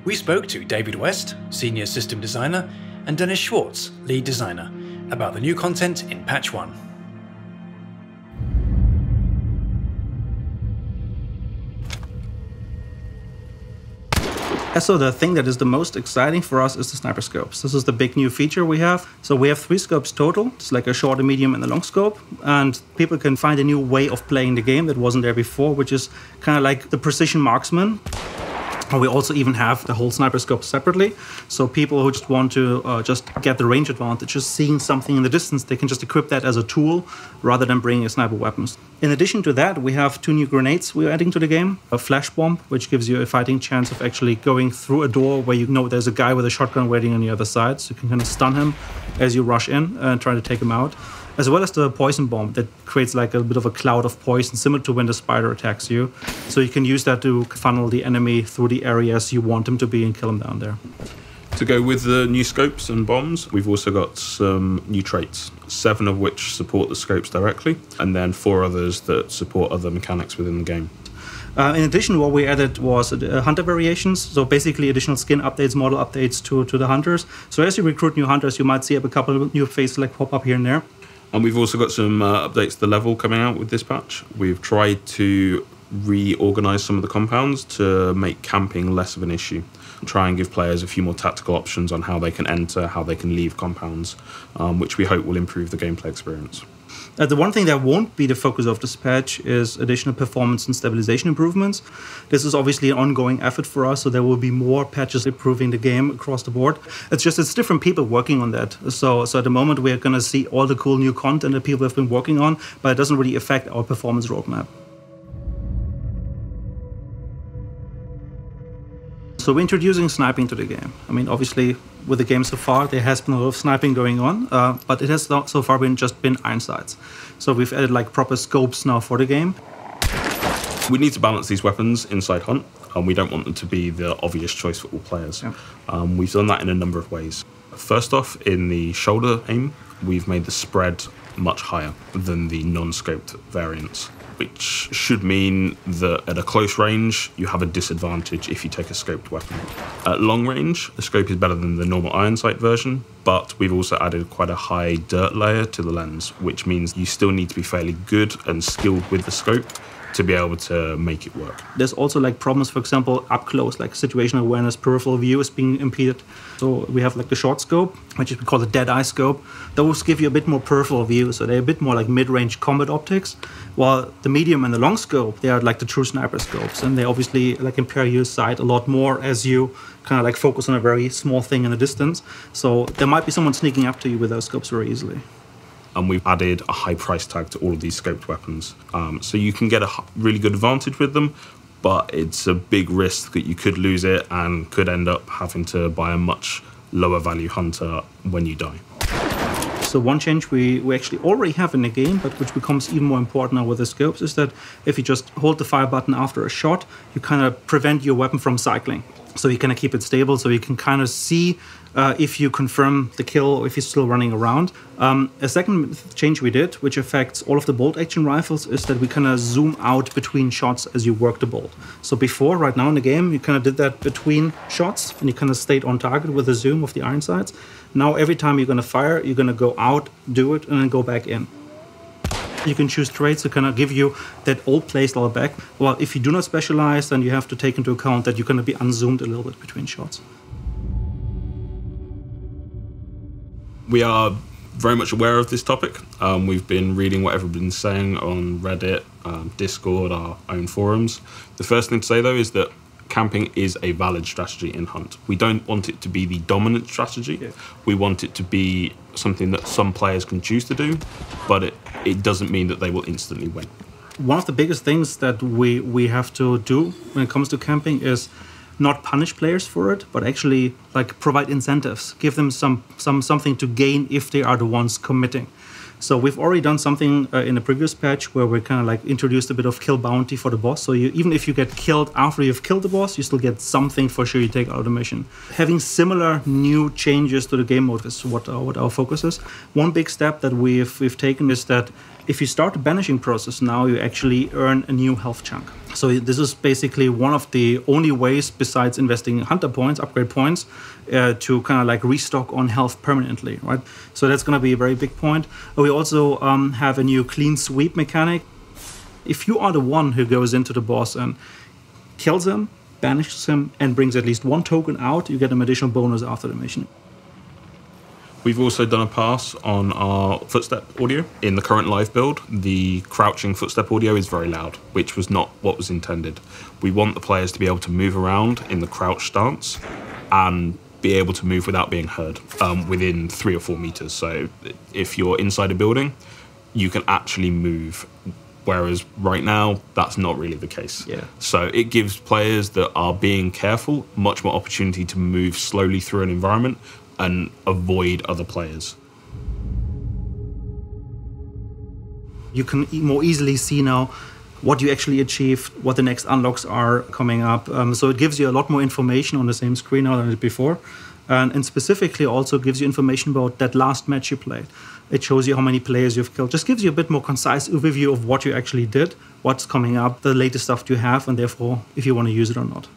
We spoke to David West, Senior System Designer, and Dennis Schwarz, Lead Designer, about the new content in Patch 1. So the thing that is the most exciting for us is the sniper scopes. This is the big new feature we have. So we have 3 scopes total. It's like a short, a medium, and a long scope. And people can find a new way of playing the game that wasn't there before, which is kind of like the precision marksman. And we also even have the whole sniper scope separately. So people who just want to just get the range advantage, just seeing something in the distance, they can just equip that as a tool rather than bringing a sniper weapons. In addition to that, we have 2 new grenades we're adding to the game. A flash bomb, which gives you a fighting chance of actually going through a door where you know there's a guy with a shotgun waiting on the other side. So you can kind of stun him as you rush in and try to take him out. As well as the poison bomb that creates like a bit of a cloud of poison, similar to when the spider attacks you. So you can use that to funnel the enemy through the areas you want him to be and kill him down there. To go with the new scopes and bombs, we've also got some new traits, 7 of which support the scopes directly, and then 4 others that support other mechanics within the game. In addition, what we added was hunter variations, so basically additional skin updates, model updates to the hunters. So as you recruit new hunters, you might see a couple of new faces like pop up here and there. And we've also got some updates to the level coming out with this patch. We've tried to reorganize some of the compounds to make camping less of an issue. Try and give players a few more tactical options on how they can enter, how they can leave compounds, which we hope will improve the gameplay experience. The one thing that won't be the focus of this patch is additional performance and stabilization improvements. This is obviously an ongoing effort for us, so there will be more patches improving the game across the board. It's different people working on that. So at the moment we're going to see all the cool new content that people have been working on, but it doesn't really affect our performance roadmap. So we're introducing sniping to the game. I mean, obviously, with the game so far, there has been a lot of sniping going on, but it has so far just been iron sights. So we've added like proper scopes now for the game. We need to balance these weapons inside Hunt, and we don't want them to be the obvious choice for all players. Yeah. We've done that in a number of ways. First off, in the shoulder aim, we've made the spread much higher than the non-scoped variants, which should mean that at a close range, you have a disadvantage if you take a scoped weapon. At long range, the scope is better than the normal iron sight version, but we've also added quite a high dirt layer to the lens, which means you still need to be fairly good and skilled with the scope to be able to make it work. There's also like problems, for example, up close, like situational awareness, peripheral view is being impeded. So we have like the short scope, which we call the dead eye scope. Those give you a bit more peripheral view, so they're a bit more like mid-range combat optics. While the medium and the long scope, they are like the true sniper scopes, and they obviously like impair your sight a lot more as you kind of like focus on a very small thing in the distance. So there might be someone sneaking up to you with those scopes very easily. And we've added a high price tag to all of these scoped weapons. So you can get a really good advantage with them, but it's a big risk that you could lose it and could end up having to buy a much lower value hunter when you die. So one change we actually already have in the game, but which becomes even more important now with the scopes, is that if you just hold the fire button after a shot, you kind of prevent your weapon from cycling. So you kind of keep it stable, so you can kind of see if you confirm the kill or if he's still running around. A second change we did, which affects all of the bolt action rifles, is that we kind of zoom out between shots as you work the bolt. So before, right now in the game, you kind of did that between shots and you kind of stayed on target with the zoom of the iron sights. Now every time you're going to fire, you're going to go out, do it, and then go back in. You can choose traits to kind of give you that old playstyle back. Well, if you do not specialize, then you have to take into account that you're going to be unzoomed a little bit between shots. We are very much aware of this topic. We've been reading what everyone's saying on Reddit, Discord, our own forums. The first thing to say, though, is that camping is a valid strategy in Hunt. We don't want it to be the dominant strategy. Yeah. We want it to be something that some players can choose to do, but it doesn't mean that they will instantly win. One of the biggest things that we have to do when it comes to camping is not punish players for it, but actually like provide incentives, give them something to gain if they are the ones committing. So we've already done something in the previous patch where we kind of like introduced a bit of kill bounty for the boss. So even if you get killed after you've killed the boss, you still get something for sure you take out of the mission. Having similar new changes to the game mode is what our focus is. One big step that we've taken is that If you start the banishing process now, you actually earn a new health chunk. So this is basically one of the only ways, besides investing hunter points, upgrade points, to kind of like restock on health permanently, right? So that's going to be a very big point. We also have a new clean sweep mechanic. If you are the one who goes into the boss and kills him, banishes him, and brings at least one token out, you get an additional bonus after the mission. We've also done a pass on our footstep audio. In the current live build, the crouching footstep audio is very loud, which was not what was intended. We want the players to be able to move around in the crouch stance and be able to move without being heard within 3 or 4 meters. So if you're inside a building, you can actually move, whereas right now, that's not really the case. Yeah. So it gives players that are being careful much more opportunity to move slowly through an environment and avoid other players. You can more easily see now what you actually achieved, what the next unlocks are coming up. So it gives you a lot more information on the same screen now than it before. And specifically also gives you information about that last match you played. It shows you how many players you've killed. Just gives you a bit more concise overview of what you actually did, what's coming up, the latest stuff you have, and therefore if you want to use it or not.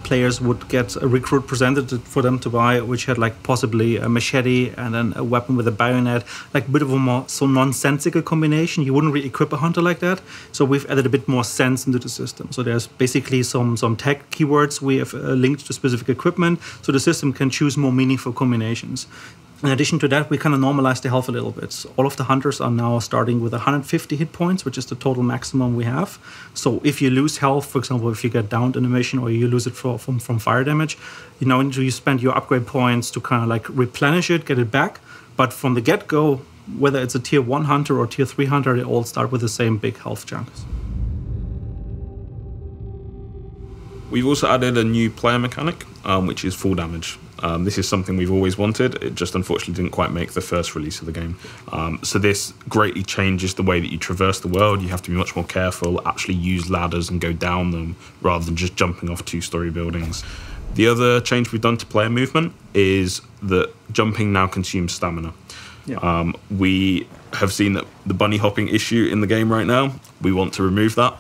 Players would get a recruit presented for them to buy, which had like possibly a machete and then a weapon with a bayonet, like a bit of a more so nonsensical combination. You wouldn't really equip a hunter like that. So we've added a bit more sense into the system. So there's basically some tag keywords we have linked to specific equipment, so the system can choose more meaningful combinations. In addition to that, we kind of normalized the health a little bit. All of the hunters are now starting with 150 hit points, which is the total maximum we have. So if you lose health, for example, if you get downed in a mission or you lose it from fire damage, you know, you spend your upgrade points to kind of like replenish it, get it back. But from the get-go, whether it's a tier 1 hunter or tier 3 hunter, they all start with the same big health chunks. We've also added a new player mechanic, which is full damage. This is something we've always wanted. It just unfortunately didn't quite make the first release of the game. So this greatly changes the way that you traverse the world. You have to be much more careful, actually use ladders and go down them rather than just jumping off 2-story buildings. The other change we've done to player movement is that jumping now consumes stamina. Yeah. We have seen that the bunny hopping issue in the game right now. We want to remove that.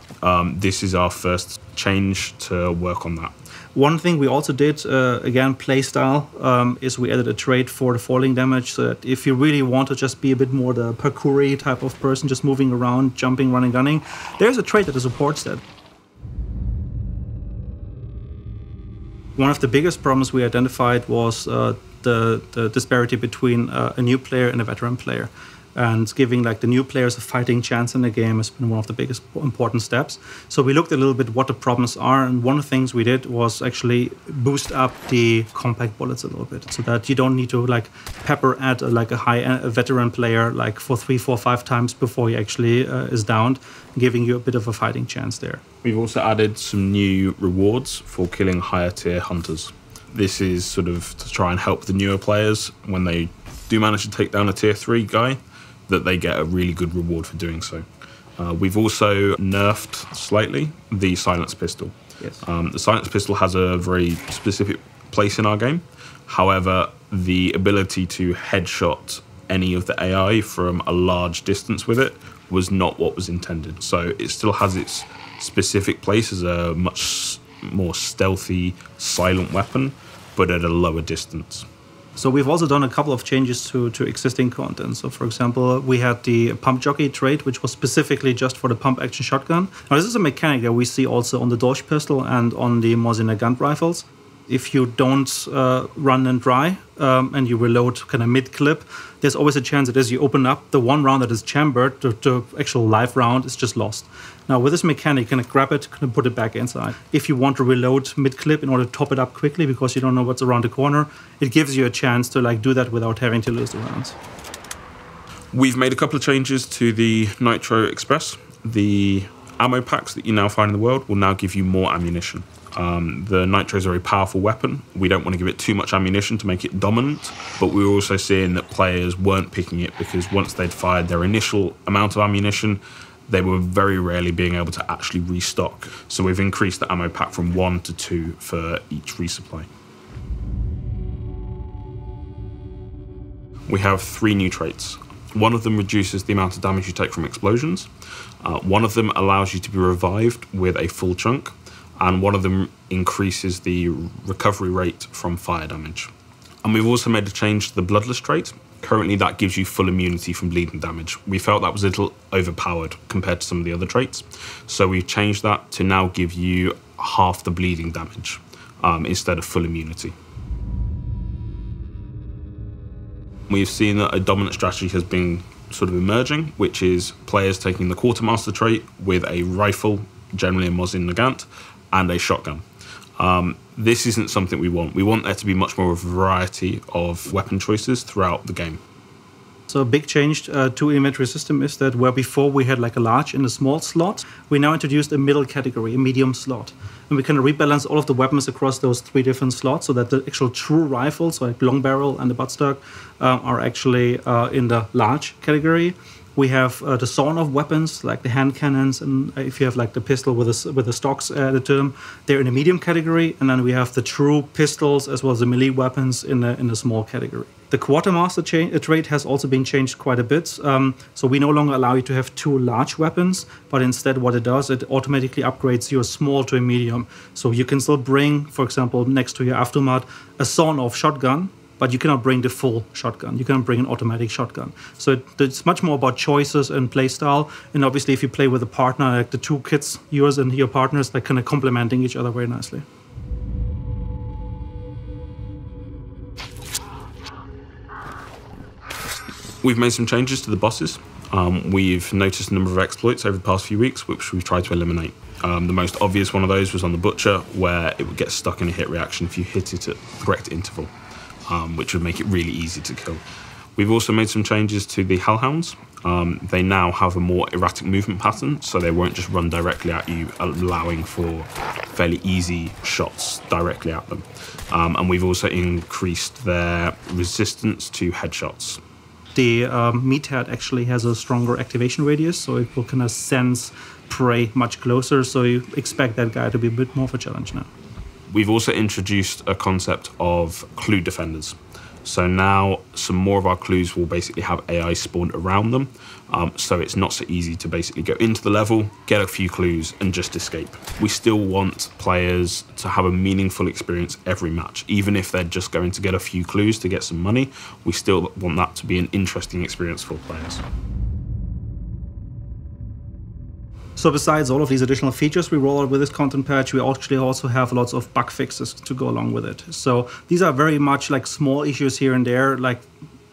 This is our first change to work on that. One thing we also did, again, playstyle, is we added a trait for the falling damage, so that if you really want to just be a bit more the parkour-y type of person, just moving around, jumping, running, gunning, there's a trait that supports that. One of the biggest problems we identified was the disparity between a new player and a veteran player. And giving like the new players a fighting chance in the game has been one of the biggest important steps. So we looked a little bit what the problems are, and one of the things we did was actually boost up the compact bullets a little bit, so that you don't need to like pepper at a veteran player like for 3, 4, 5 times before he actually is downed, giving you a bit of a fighting chance there. We've also added some new rewards for killing higher tier hunters. This is sort of to try and help the newer players when they do manage to take down a tier 3 guy, that they get a really good reward for doing so. We've also nerfed slightly the silenced pistol. Yes. The silenced pistol has a very specific place in our game. However, the ability to headshot any of the AI from a large distance with it was not what was intended. So it still has its specific place as a much more stealthy, silent weapon, but at a lower distance. So we've also done a couple of changes to existing content. So for example, we had the pump jockey trait, which was specifically just for the pump action shotgun. Now this is a mechanic that we see also on the Dolch pistol and on the Mosin gun rifles. If you don't run and dry and you reload kind of mid-clip, there's always a chance that as you open up the one round that is chambered, the actual live round is just lost. Now with this mechanic, you can grab it, kind of put it back inside. If you want to reload mid-clip in order to top it up quickly because you don't know what's around the corner, it gives you a chance to like do that without having to lose the rounds. We've made a couple of changes to the Nitro Express. The ammo packs that you now find in the world will now give you more ammunition. The Nitro is a very powerful weapon. We don't want to give it too much ammunition to make it dominant, but we were also seeing that players weren't picking it because once they'd fired their initial amount of ammunition, they were very rarely being able to actually restock. So we've increased the ammo pack from 1 to 2 for each resupply. We have 3 new traits. One of them reduces the amount of damage you take from explosions. One of them allows you to be revived with a full chunk. And one of them increases the recovery rate from fire damage. And we've also made a change to the bloodless trait. Currently, that gives you full immunity from bleeding damage. We felt that was a little overpowered compared to some of the other traits. So we've changed that to now give you half the bleeding damage instead of full immunity. We've seen that a dominant strategy has been sort of emerging, which is players taking the Quartermaster trait with a rifle, generally a Mosin Nagant, and a shotgun. This isn't something we want. We want there to be much more of a variety of weapon choices throughout the game. So a big change to inventory system is that where before we had like a large and a small slot, we now introduced a middle category, a medium slot. And we can rebalance all of the weapons across those 3 different slots so that the actual true rifles, like long barrel and the buttstock, are actually in the large category. We have the sawn-off weapons, like the hand cannons, and if you have like the pistol with the stocks added to them, they're in the medium category. And then we have the true pistols as well as the melee weapons in the small category. The Quartermaster trait has also been changed quite a bit. So we no longer allow you to have 2 large weapons, but instead what it does, it automatically upgrades your small to a medium. So you can still bring, for example, next to your Aftermath, a sawn-off shotgun, but you cannot bring the full shotgun. You cannot bring an automatic shotgun. So it's much more about choices and playstyle. And obviously, if you play with a partner, like the 2 kits, yours and your partners, they're kind of complementing each other very nicely. We've made some changes to the bosses. We've noticed a number of exploits over the past few weeks, which we've tried to eliminate. The most obvious one of those was on the Butcher, where it would get stuck in a hit reaction if you hit it at the correct interval. Which would make it really easy to kill. We've also made some changes to the Hellhounds. They now have a more erratic movement pattern, so they won't just run directly at you, allowing for fairly easy shots directly at them. And we've also increased their resistance to headshots. The Meathead actually has a stronger activation radius, so it will kind of sense prey much closer, so you expect that guy to be a bit more of a challenge now. We've also introduced a concept of clue defenders. So now some more of our clues will basically have AI spawned around them. So it's not so easy to basically go into the level, get a few clues and just escape. We still want players to have a meaningful experience every match. Even if they're just going to get a few clues to get some money, we still want that to be an interesting experience for players. So besides all of these additional features we roll out with this content patch, we actually also have lots of bug fixes to go along with it. So these are very much like small issues here and there, like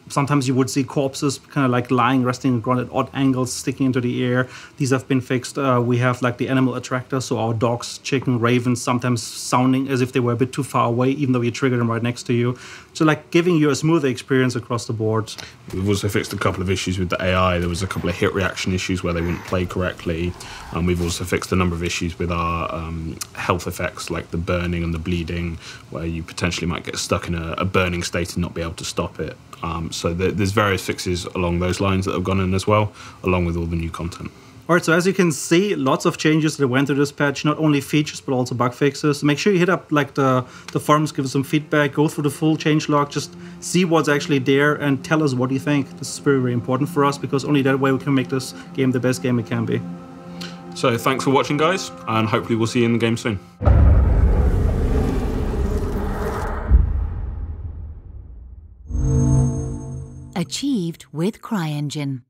sometimes you would see corpses kind of like lying, resting on the ground at odd angles, sticking into the air. These have been fixed. We have like the animal attractor, so our dogs, chicken, ravens, sometimes sounding as if they were a bit too far away, even though you trigger them right next to you. So like giving you a smoother experience across the board. We've also fixed a couple of issues with the AI. There was a couple of hit reaction issues where they wouldn't play correctly. And we've also fixed a number of issues with our health effects, like the burning and the bleeding, where you potentially might get stuck in a burning state and not be able to stop it. So there's various fixes along those lines that have gone in as well, along with all the new content. All right, so as you can see, lots of changes that went through this patch, not only features, but also bug fixes. Make sure you hit up like the forums, give us some feedback, go through the full changelog, just see what's actually there and tell us what you think. This is very, very important for us because only that way we can make this game the best game it can be. So thanks for watching, guys, and hopefully we'll see you in the game soon. Achieved with CryEngine.